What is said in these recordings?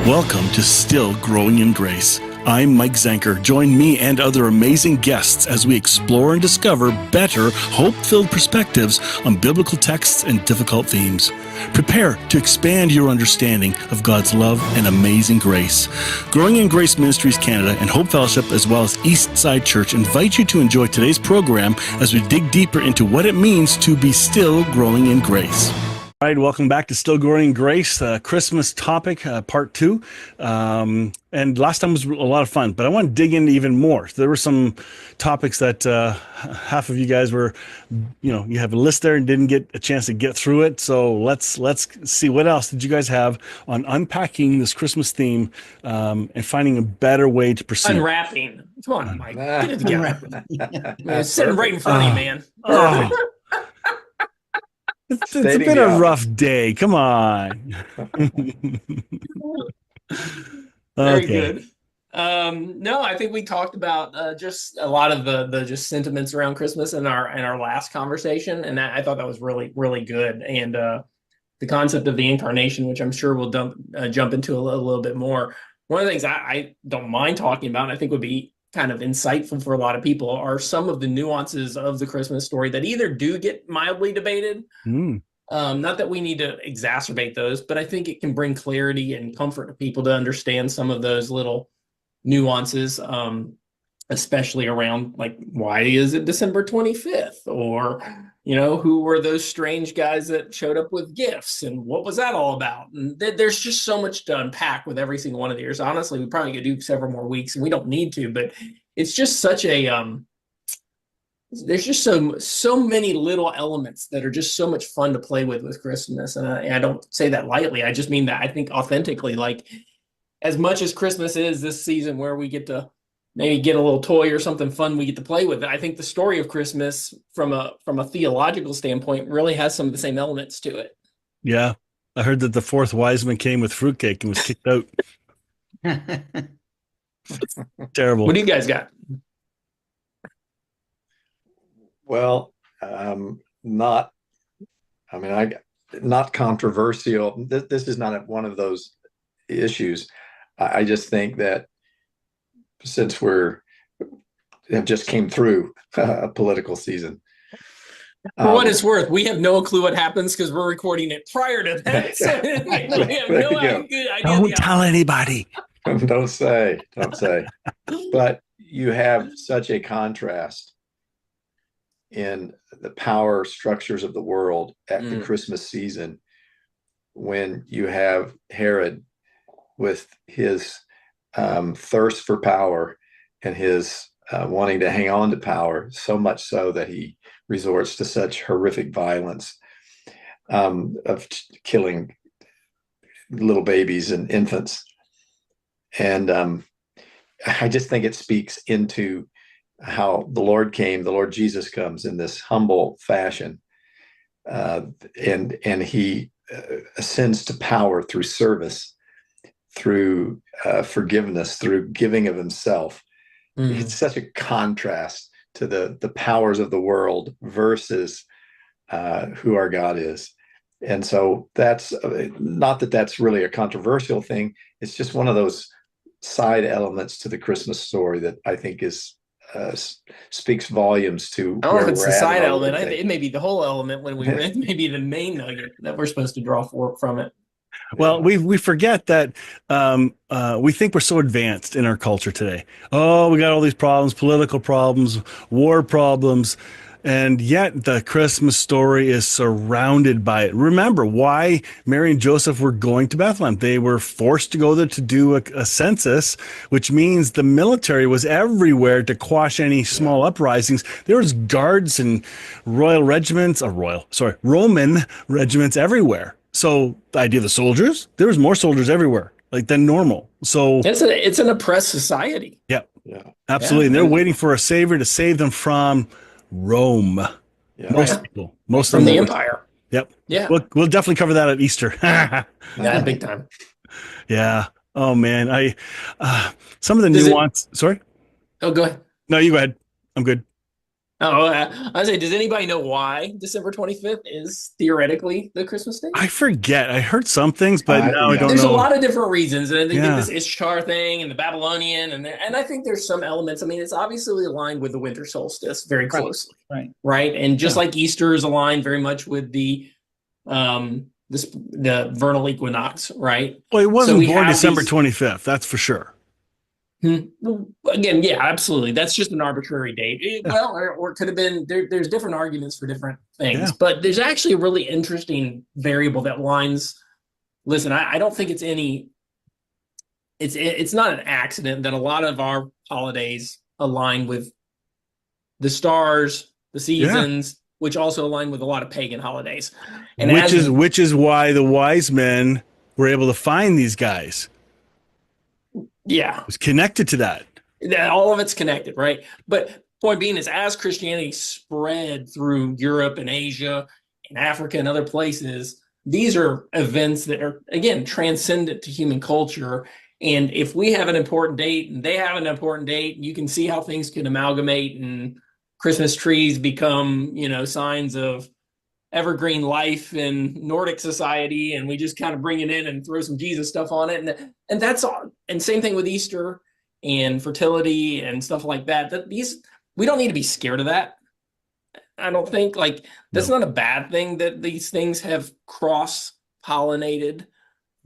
Welcome to Still Growing in Grace. I'm Mike Zanker. Join me and other amazing guests as we explore and discover better, hope-filled perspectives on biblical texts and difficult themes. Prepare to expand your understanding of God's love and amazing grace. Growing in Grace Ministries Canada and Hope Fellowship, as well as Eastside Church, invite you to enjoy today's program as we dig deeper into what it means to be still growing in grace. All right, welcome back to Still Growing in Grace, Christmas topic, part 2. And last time was a lot of fun, but I want to dig into even more. There were some topics that half of you guys were, you have a list there and didn't get a chance to get through it. So let's see, what else did you guys have on unpacking this Christmas theme and finding a better way to proceed? Unwrapping. Come on, Mike. Get it together. It's sitting right in front of you, man. It's been a rough day. Come on. Very good. No, I think we talked about just a lot of the just sentiments around Christmas in our last conversation, and I thought that was really, really good. And the concept of the Incarnation, which I'm sure we'll jump into a little bit more. One of the things I don't mind talking about, and I think would be kind of insightful for a lot of people, are some of the nuances of the Christmas story that either do get mildly debated. Not that we need to exacerbate those, but I think it can bring clarity and comfort to people to understand some of those little nuances, especially around, like, why is it December 25th? Or, who were those strange guys that showed up with gifts, and what was that all about? And there's just so much to unpack with every single one of these. Honestly, we probably could do several more weeks, and we don't need to, but it's just such a there's just so many little elements that are just so much fun to play with Christmas. And I don't say that lightly. I just mean that I think authentically, like, as much as Christmas is this season where we get to maybe get a little toy or something fun we get to play with, I think the story of Christmas from a theological standpoint really has some of the same elements to it. Yeah. I heard that the fourth wise man came with fruitcake and was kicked out. Terrible. What do you guys got? Well, not controversial. This is not one of those issues. I just think that since have just came through a political season. For what it's worth, we have no clue what happens because we're recording it prior to that. So we have no idea. Don't tell anybody. Don't say. But you have such a contrast in the power structures of the world at the Christmas season, when you have Herod with his thirst for power and his wanting to hang on to power, so much so that he resorts to such horrific violence of killing little babies and infants. And I just think it speaks into how the Lord Jesus comes in this humble fashion, and he ascends to power through service, through forgiveness, through giving of himself. It's such a contrast to the powers of the world versus who our God is. And so that's not that that's really a controversial thing. It's just one of those side elements to the Christmas story that I think is speaks volumes to. I don't know if it's the side element. It may be the whole element when we read, maybe the main nugget that we're supposed to draw from it. Well, we forget that we think we're so advanced in our culture today. Oh, we got all these problems, political problems, war problems, and yet the Christmas story is surrounded by it. Remember why Mary and Joseph were going to Bethlehem. They were forced to go there to do a census, which means the military was everywhere to quash any small uprisings. There was guards and Roman regiments everywhere. So the idea of the soldiers, there was more soldiers everywhere, than normal. So it's an oppressed society. Yeah, absolutely. And they're waiting for a savior to save them from Rome. Most from the empire. Yep. Yeah. We'll definitely cover that at Easter. Yeah, big time. Yeah. Oh man. Some of the nuance. Sorry. Oh, go ahead. No, you go ahead. I'm good. Oh, I say, does anybody know why December 25th is theoretically the Christmas day? I forget. I heard some things, but now I Yeah. don't There's a know. lot of different reasons, and they get Yeah. this Ishtar thing and the Babylonian, and I think there's some elements. I mean, it's obviously aligned with the winter solstice very Right. closely, Right. right? And just Yeah. like Easter is aligned very much with the vernal equinox, right? Well, he So wasn't we born have December these. 25th. That's for sure. Again, yeah, absolutely. That's just an arbitrary date. Yeah. Well, or it could have been there's different arguments for different things, Yeah. but there's actually a really interesting variable that lines. Listen, I don't think it's any. It's not an accident that a lot of our holidays align with the stars, the Yeah. seasons, which also align with a lot of pagan holidays. And Which is why the wise men were able to find these guys. yeah, It was connected to that. all of it's connected, right? But point being is, as Christianity spread through Europe and Asia and Africa and other places, these are events that are, again, transcendent to human culture. And if we have an important date and they have an important date, you can see how things can amalgamate, and Christmas trees become, signs of evergreen life in Nordic society, and we just kind of bring it in and throw some Jesus stuff on it, and that's all. And same thing with Easter and fertility and stuff like that. That we don't need to be scared of that. I don't think that's not a bad thing that these things have cross pollinated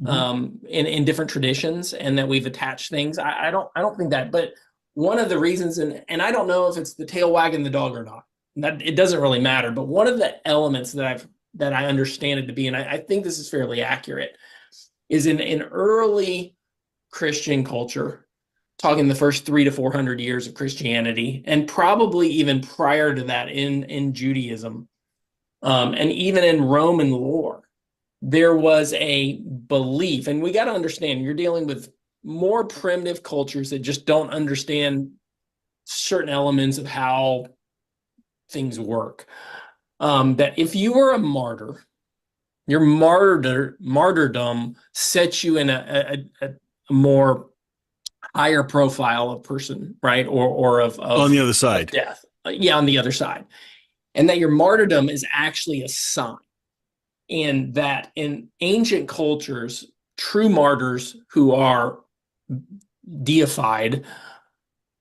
in different traditions, and that we've attached things. I don't think that, but one of the reasons, and I don't know if it's the tail wagging the dog or not. That it doesn't really matter, but one of the elements that I understand it to be, and I think this is fairly accurate, is in early Christian culture, talking the first 300 to 400 years of Christianity, and probably even prior to that in Judaism, and even in Roman lore, there was a belief, and we got to understand, you're dealing with more primitive cultures that just don't understand certain elements of how things work. That if you were a martyr, your martyrdom sets you in a more higher profile of person, right? Or of On the other side. death. Yeah, on the other side. And that your martyrdom is actually a sign. And that in ancient cultures, true martyrs who are deified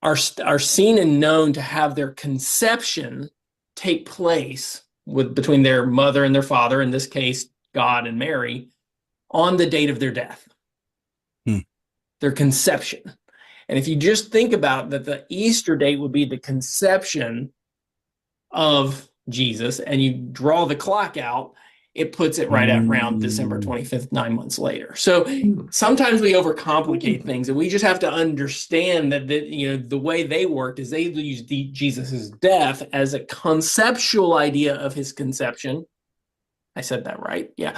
are seen and known to have their conception take place between their mother and their father, in this case, God and Mary, on the date of their death, their conception. And if you just think about that, the Easter date would be the conception of Jesus, and you draw the clock out, it puts it right at around December 25th, 9 months later. So sometimes we overcomplicate things, and we just have to understand that the way they worked is they used Jesus's death as a conceptual idea of his conception. I said that right, yeah.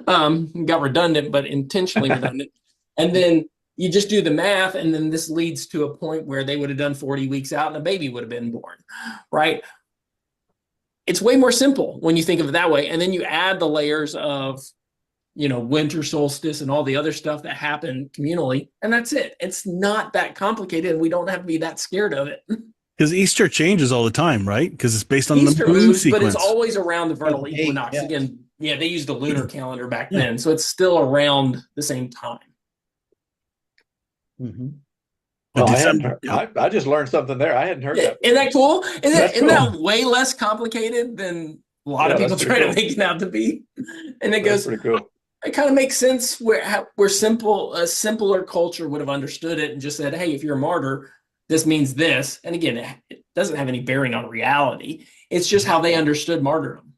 Got redundant, but intentionally redundant. And then you just do the math, and then this leads to a point where they would have done 40 weeks out, and a baby would have been born, right? It's way more simple when you think of it that way. And then you add the layers of, winter solstice and all the other stuff that happen communally, and that's it. It's not that complicated, and we don't have to be that scared of it. Because Easter changes all the time, right? Because it's based on Easter the moon moves, sequence. but it's always around the vernal equinox. Yeah. Again, yeah, they used the lunar calendar back then, so it's still around the same time. Mm-hmm. Well, I just learned something there. I hadn't heard that. Isn't that cool? Isn't cool. that way less complicated than a lot of people try to make it out to be? And it goes, pretty cool. It kind of makes sense where a simpler culture would have understood it and just said, hey, if you're a martyr, this means this. And again, it doesn't have any bearing on reality. It's just how they understood martyrdom.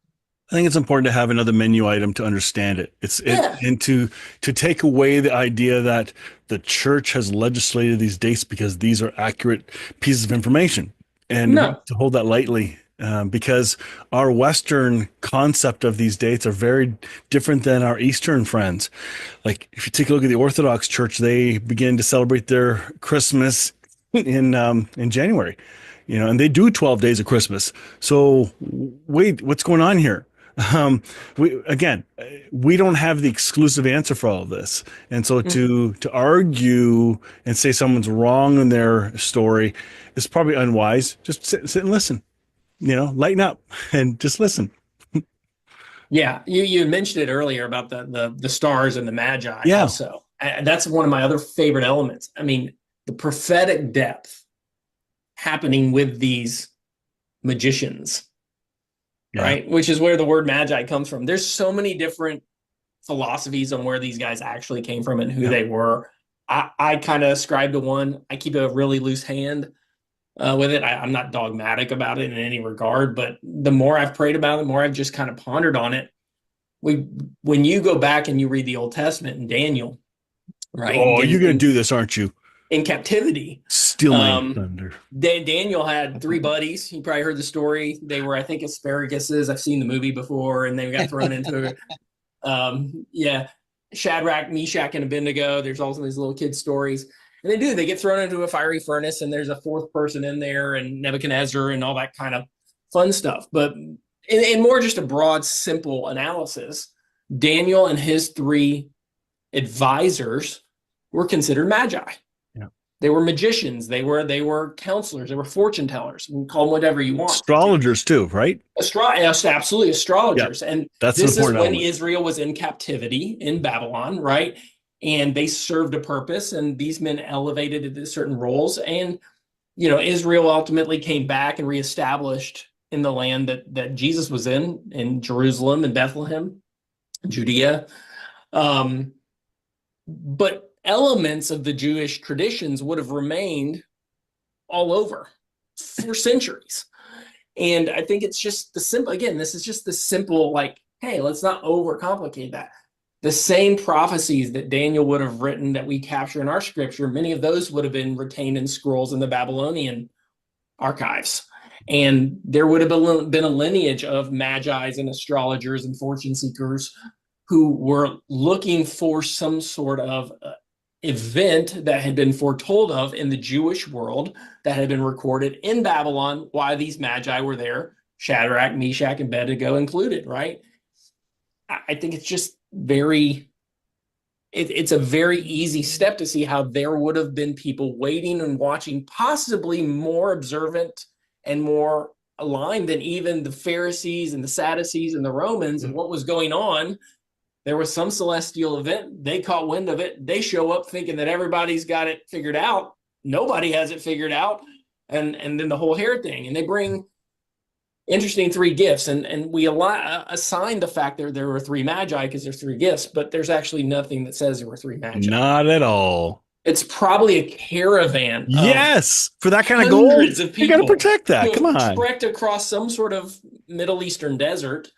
I think it's important to have another menu item to understand it. And to take away the idea that the church has legislated these dates because these are accurate pieces of information, and to hold that lightly, because our Western concept of these dates are very different than our Eastern friends. Like if you take a look at the Orthodox Church, they begin to celebrate their Christmas in January, and they do 12 days of Christmas. So wait, what's going on here? We don't have the exclusive answer for all of this. And so to argue and say someone's wrong in their story is probably unwise. Just sit and listen. lighten up and just listen. Yeah, you mentioned it earlier about the stars and the magi. Yeah. Also, and that's one of my other favorite elements. I mean, the prophetic depth happening with these magicians, right? Which is where the word magi comes from. There's so many different philosophies on where these guys actually came from and who they were. I kind of ascribe to one. I keep a really loose hand with it. I'm not dogmatic about it in any regard, but the more I've prayed about it, the more I've just kind of pondered on it. When you go back and you read the Old Testament and Daniel, right? Oh, you're going to do this, aren't you? In captivity. Steal my thunder. Daniel had 3 buddies. You probably heard the story. They were, I think, asparaguses. I've seen the movie before, and they got thrown into Shadrach, Meshach, and Abednego. There's also these little kid stories. And they get thrown into a fiery furnace, and there's a 4th person in there, and Nebuchadnezzar, and all that kind of fun stuff. But in more just a broad, simple analysis, Daniel and his 3 advisors were considered magi. Yeah. They were magicians. They were counselors. They were fortune tellers. You can call them whatever you want. Astrologers too, right? Yes, absolutely, astrologers. Yeah. And this is when Israel was in captivity in Babylon, right? And they served a purpose, and these men elevated into certain roles. And, Israel ultimately came back and reestablished in the land that Jesus was in Jerusalem and Bethlehem, Judea. But elements of the Jewish traditions would have remained all over for centuries. And I think it's just the simple, again, this is just the simple, like, hey, let's not overcomplicate that. The same prophecies that Daniel would have written that we capture in our scripture, many of those would have been retained in scrolls in the Babylonian archives. And there would have been a lineage of magi's and astrologers and fortune seekers who were looking for some sort of event that had been foretold of in the Jewish world that had been recorded in Babylon, why these magi were there, Shadrach, Meshach, and Abednego included, right? I think it's just it's a very easy step to see how there would have been people waiting and watching, possibly more observant and more aligned than even the Pharisees and the Sadducees and the Romans and what was going on. There was some celestial event. They caught wind of it. They show up thinking that everybody's got it figured out. Nobody has it figured out. And then the whole hair thing. And they bring interesting 3 gifts. And we assign the fact that there were 3 magi because there's 3 gifts, but there's actually nothing that says there were 3 magi. Not at all. It's probably a caravan. Yes, for that kind of gold, you got to protect that. Come on, trekked across some sort of Middle Eastern desert,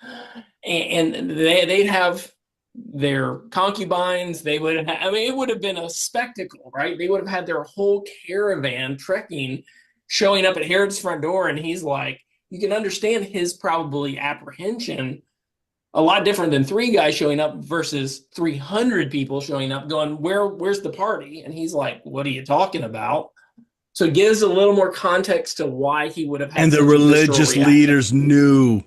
and they'd have their concubines. They would have. I mean, it would have been a spectacle, right? They would have had their whole caravan trekking, showing up at Herod's front door, and he's like, you can understand his probably apprehension. A lot different than 3 guys showing up versus 300 people showing up going, where's the party? And he's like, what are you talking about? So it gives a little more context to why he would have had. And the religious leaders knew.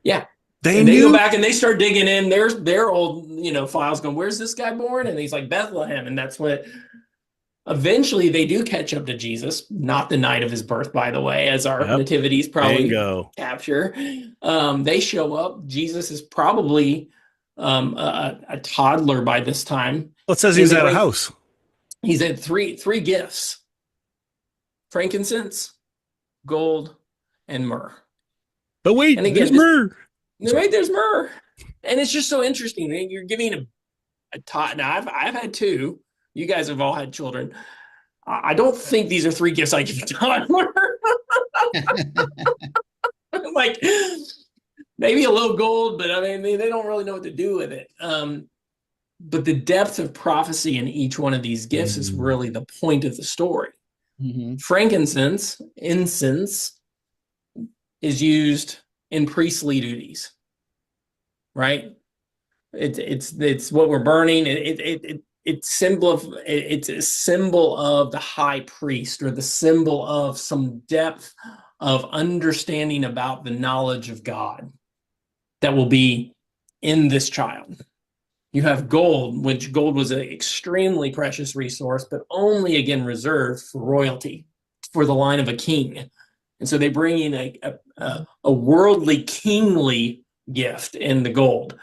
Yeah. They knew. They go back and they start digging in their old, files going, where's this guy born? And he's like, Bethlehem. And that's what eventually they do catch up to Jesus, not the night of his birth, by the way, as our nativities probably capture. They show up. Jesus is probably a toddler by this time. Well, it says he's at a house. He's had three gifts: frankincense, gold, and myrrh. But wait, and again, there's myrrh. Right, there's myrrh. And it's just so interesting. You're giving a tot. Now, I've had 2. You guys have all had children. I don't think these are 3 gifts I give toddler. Like, maybe a little gold, but I mean, they don't really know what to do with it. But the depth of prophecy in each one of these gifts is really the point of the story. Frankincense, incense, is used in priestly duties, right? It's what we're burning. It's a symbol of the high priest, or the symbol of some depth of understanding about the knowledge of God that will be in this child. You have gold, which gold was an extremely precious resource, but only again reserved for royalty, for the line of a king. And so they bring in a worldly, kingly gift in the gold.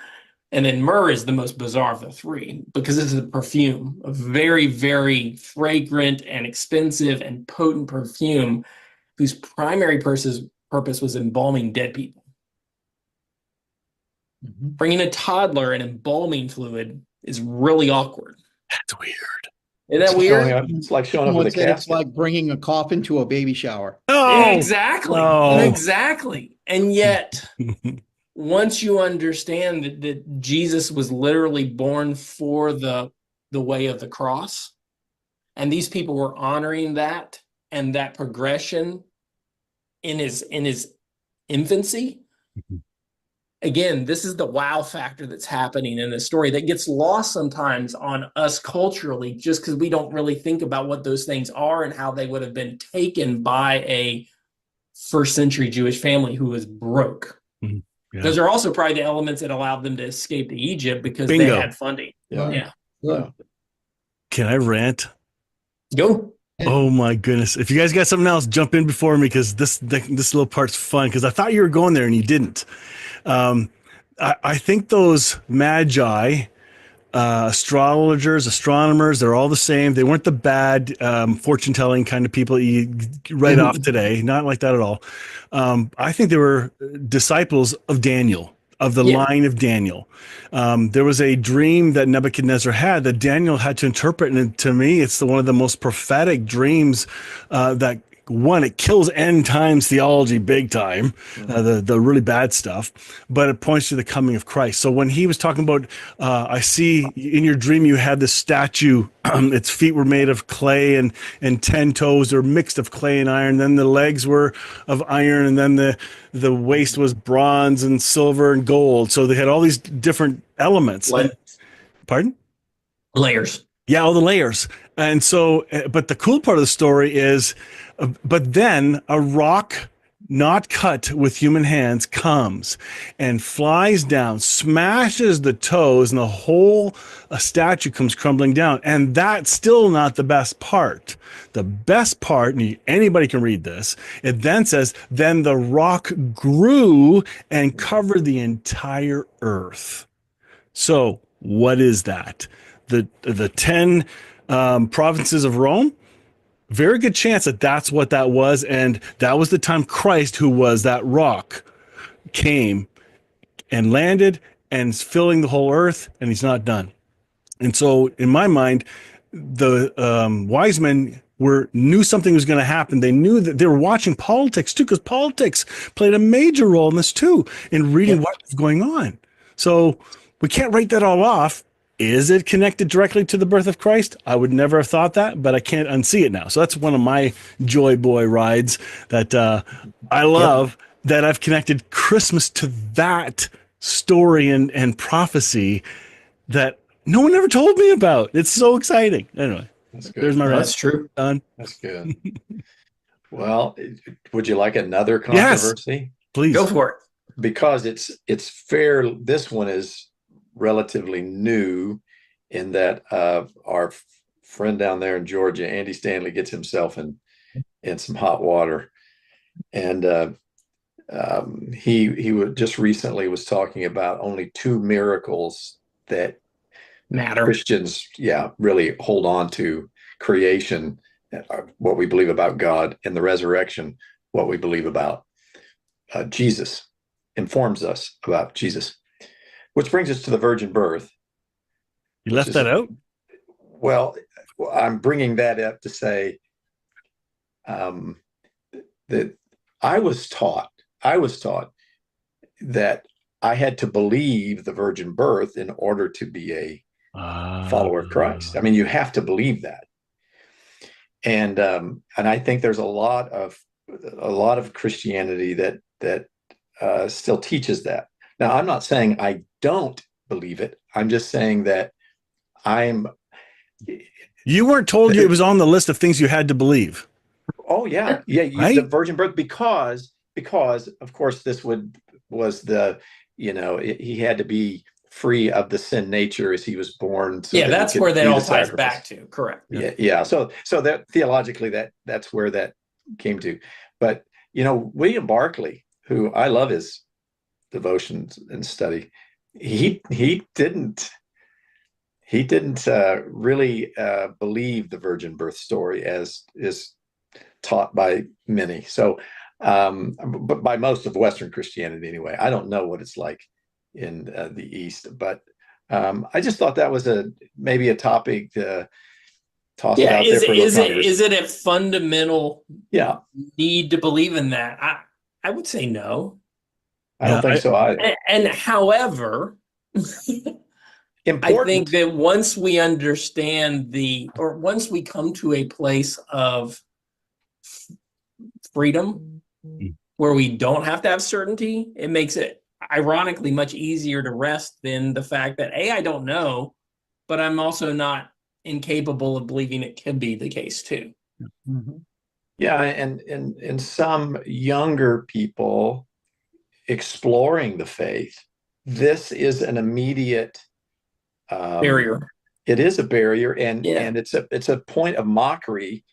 And then myrrh is the most bizarre of the three because this is a perfume, a very, very fragrant and expensive and potent perfume whose primary purpose was embalming dead people. Bringing a toddler an embalming fluid is really awkward. That's weird. Isn't that weird? It's like showing up with a casket. It's like bringing a coffin to a baby shower. Oh, exactly. no. Exactly. And yet, once you understand that Jesus was literally born for the way of the cross, and these people were honoring that and that progression in his infancy. Again, this is the wow factor that's happening in this story that gets lost sometimes on us culturally, just because we don't really think about what those things are and how they would have been taken by a first century Jewish family who was broke. Mhm. Yeah. Those are also probably the elements that allowed them to escape to Egypt because Bingo. they had funding. Yeah. Can I rant? Go. Oh my goodness. If you guys got something else, jump in before me because this little part's fun because I thought you were going there and you didn't. I think those magi, astrologers, astronomers, they're all the same. They weren't the bad fortune telling kind of people you write off today. Not like that at all. I think they were disciples of Daniel, of the line of Daniel. There was a dream that Nebuchadnezzar had that Daniel had to interpret. And to me, it's one of the most prophetic dreams that it kills end times theology big time, the really bad stuff, but it points to the coming of Christ. So when he was talking about, I see in your dream, you had this statue, its feet were made of clay and 10 toes are mixed of clay and iron. Then the legs were of iron. And then the waist was bronze and silver and gold. So they had all these different elements. Pardon? Layers. Yeah, all the layers. And so, but the cool part of the story is, but then a rock not cut with human hands comes and flies down, smashes the toes, and the whole statue comes crumbling down. And that's still not the best part. The best part, and anybody can read this, it then says, then the rock grew and covered the entire earth. So what is that? The 10 provinces of Rome? Very good chance that that's what that was. And that was the time Christ, who was that rock, came and landed and is filling the whole earth, and he's not done. And so in my mind, the wise men knew something was going to happen. They knew that they were watching politics too, because politics played a major role in this too, in reading what was going on. So we can't write that all off. Is it connected directly to the birth of Christ? I would never have thought that, but I can't unsee it now. So that's one of my joy boy rides that I love, that I've connected Christmas to that story and prophecy that no one ever told me about. It's so exciting. Anyway, that's good. There's my rant. That's true. Done. That's good. Well, would you like another controversy? Yes, please. Go for it. Because it's fair. This one is relatively new in that our friend down there in Georgia, Andy Stanley, gets himself in some hot water, and he just recently was talking about only 2 miracles that Matter. Christians really hold on to: creation, what we believe about God, and the resurrection, what we believe about Jesus, informs us about Jesus. Which brings us to the virgin birth. You left that out? Well, I'm bringing that up to say that I was taught that I had to believe the virgin birth in order to be a follower of Christ. I mean, you have to believe that. And I think there's a lot of Christianity that still teaches that. Now, I'm not saying I don't believe it. I'm just saying that You weren't told it was on the list of things you had to believe. Oh yeah, Right? The virgin birth, because of course this was the, he had to be free of the sin nature as he was born. So that's where that all ties back to. Correct. Yeah. So that theologically that's where that came to. But William Barclay, who I love his devotions and study, he didn't really believe the virgin birth story as is taught by many. So, but by most of Western Christianity anyway. I don't know what it's like in the East, but I just thought that was maybe a topic to toss it out there for a little conversation. Is it a fundamental Yeah. need to believe in that? I would say no. I don't think so either. And however, I think that once we understand once we come to a place of freedom where we don't have to have certainty, it makes it ironically much easier to rest than the fact that I don't know, but I'm also not incapable of believing it could be the case too. Mm-hmm. Yeah, and some younger people exploring the faith, this is an immediate barrier. It is a barrier, and it's a point of mockery.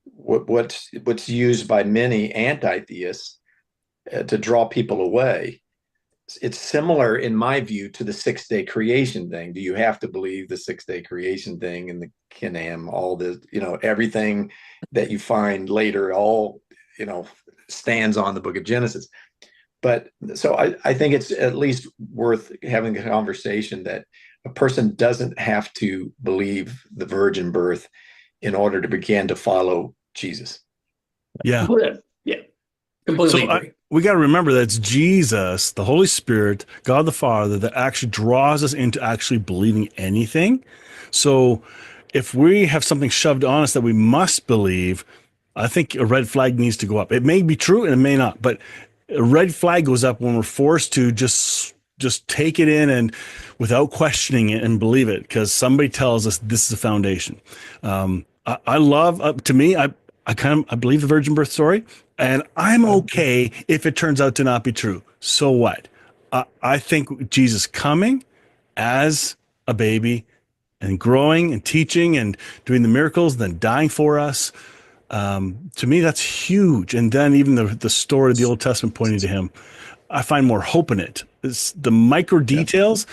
What's used by many anti-theists to draw people away. It's similar, in my view, to the 6-day creation thing. Do you have to believe the 6-day creation thing and the Kinam, all the, everything that you find later, all, stands on the book of Genesis. But so I think it's at least worth having a conversation that a person doesn't have to believe the virgin birth in order to begin to follow Jesus. Yeah. Yeah. Completely agree. We got to remember that it's Jesus, the Holy Spirit, God the Father, that actually draws us into actually believing anything. So if we have something shoved on us that we must believe, I think a red flag needs to go up. It may be true and it may not, but a red flag goes up when we're forced to just take it in and without questioning it and believe it because somebody tells us this is a foundation. I love, to me, I believe the virgin birth story, and I'm okay if it turns out to not be true. So what? I think Jesus coming as a baby and growing and teaching and doing the miracles, then dying for us, to me, that's huge. And then even the story of the Old Testament pointing to him, I find more hope in it. It's the micro details.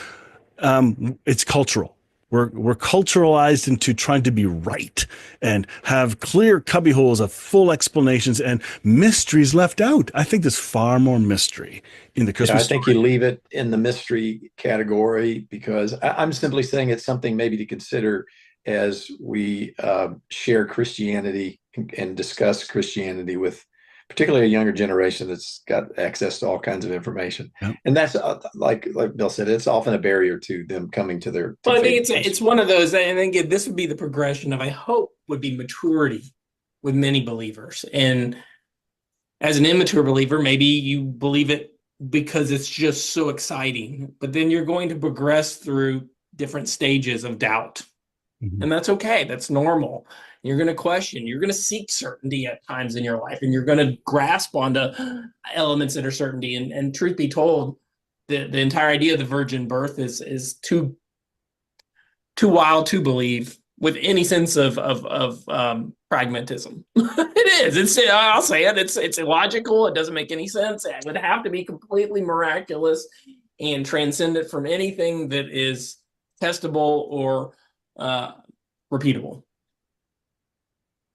It's cultural. We're culturalized into trying to be right and have clear cubby holes of full explanations and mysteries left out. I think there's far more mystery in the Christmas story. I think you leave it in the mystery category because I'm simply saying it's something maybe to consider as we share Christianity and discuss Christianity with particularly a younger generation that's got access to all kinds of information. Yep. And that's like Bill said, it's often a barrier to them coming to their. Well, I think it's one of those, and again, this would be the progression of, I hope, would be maturity with many believers. And as an immature believer, maybe you believe it because it's just so exciting, but then you're going to progress through different stages of doubt. Mm-hmm. And that's okay. That's normal. You're going to question. You're going to seek certainty at times in your life, and you're going to grasp onto elements that are certainty. And truth be told, the entire idea of the virgin birth is too wild to believe with any sense of pragmatism. It is. I'll say it. It's illogical. It doesn't make any sense. It would have to be completely miraculous and transcendent from anything that is testable or repeatable.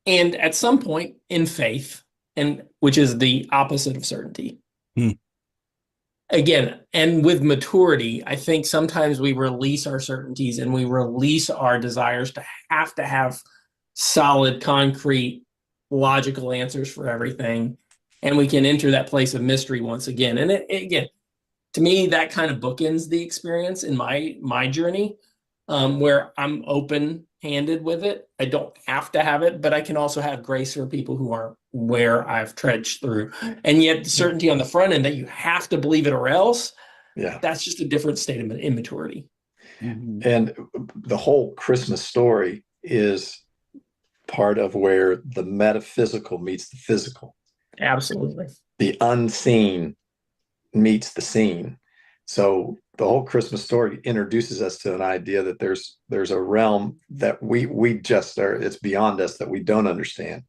And at some point in faith, and which is the opposite of certainty. Again, and with maturity, I think sometimes we release our certainties and we release our desires to have solid, concrete, logical answers for everything. And we can enter that place of mystery once again. And again, to me, that kind of bookends the experience in my journey, where I'm open-handed with it. I don't have to have it, but I can also have grace for people who aren't where I've trudged through. And yet the certainty on the front end that you have to believe it or else, that's just a different state of immaturity. Mm-hmm. And the whole Christmas story is part of where the metaphysical meets the physical. Absolutely. The unseen meets the seen. So the whole Christmas story introduces us to an idea that there's a realm that we just are, it's beyond us, that we don't understand.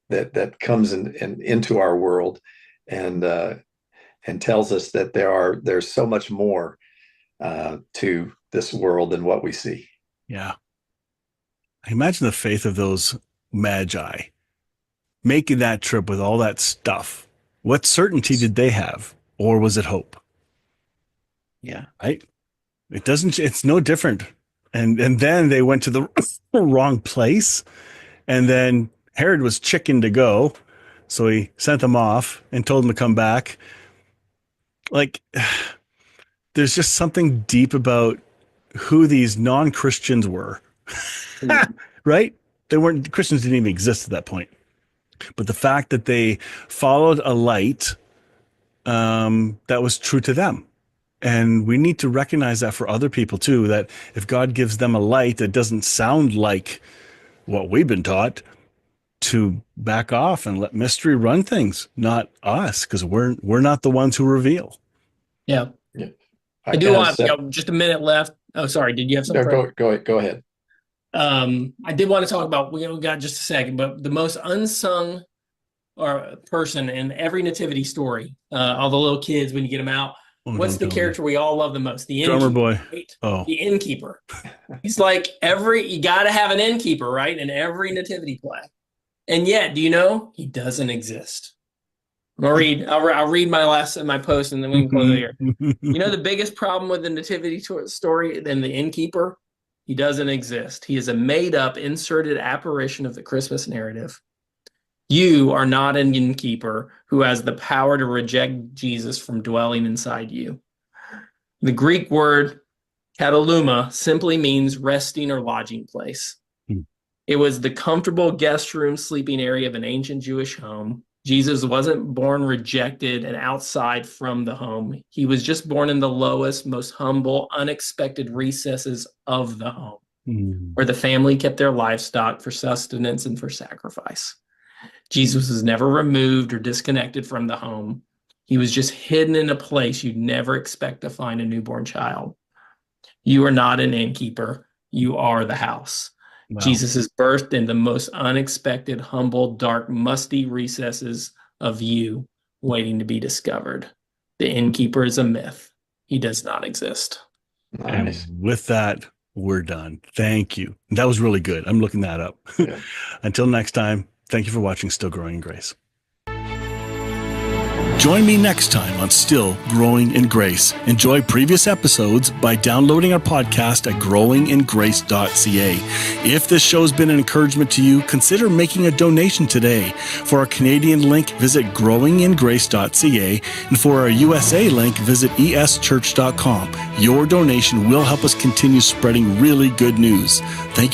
that comes into our world and tells us that there's so much more to this world than what we see. Yeah. I imagine the faith of those magi making that trip with all that stuff. What certainty did they have? Or was it hope? Yeah. Right? It's no different. And then they went to the wrong place. And then Herod was chicken to go. So he sent them off and told them to come back. Like, there's just something deep about who these non-Christians were. Right? Christians didn't even exist at that point. But the fact that they followed a light that was true to them. And we need to recognize that for other people too, that if God gives them a light that doesn't sound like what we've been taught, to back off and let mystery run things, not us, because we're not the ones who reveal. Yeah. I do want just a minute left. Oh, sorry. Did you have something? No, go ahead. I did want to talk about, we got just a second, but the most unsung person in every nativity story, all the little kids, when you get them out, what's the character we all love the most? The drummer boy. Right? Oh, the innkeeper. He's like you got to have an innkeeper, right? In every nativity play. And yet, do you know, he doesn't exist. I'll read my post and then we can close it here. You know the biggest problem with the nativity story than the innkeeper? He doesn't exist. He is a made-up, inserted apparition of the Christmas narrative. You are not an innkeeper who has the power to reject Jesus from dwelling inside you. The Greek word kataluma simply means resting or lodging place. It was the comfortable guest room sleeping area of an ancient Jewish home. Jesus wasn't born rejected and outside from the home. He was just born in the lowest, most humble, unexpected recesses of the home, where the family kept their livestock for sustenance and for sacrifice. Jesus was never removed or disconnected from the home. He was just hidden in a place you'd never expect to find a newborn child. You are not an innkeeper. You are the house. Wow. Jesus is birthed in the most unexpected, humble, dark, musty recesses of you, waiting to be discovered. The innkeeper is a myth. He does not exist. Nice. And with that, we're done. Thank you. That was really good. I'm looking that up. Yeah. Until next time, thank you for watching Still Growing in Grace. Join me next time on Still Growing in Grace. Enjoy previous episodes by downloading our podcast at growingingrace.ca. If this show's been an encouragement to you, consider making a donation today. For our Canadian link, visit growingingrace.ca, and for our USA link, visit eschurch.com. Your donation will help us continue spreading really good news. Thank you.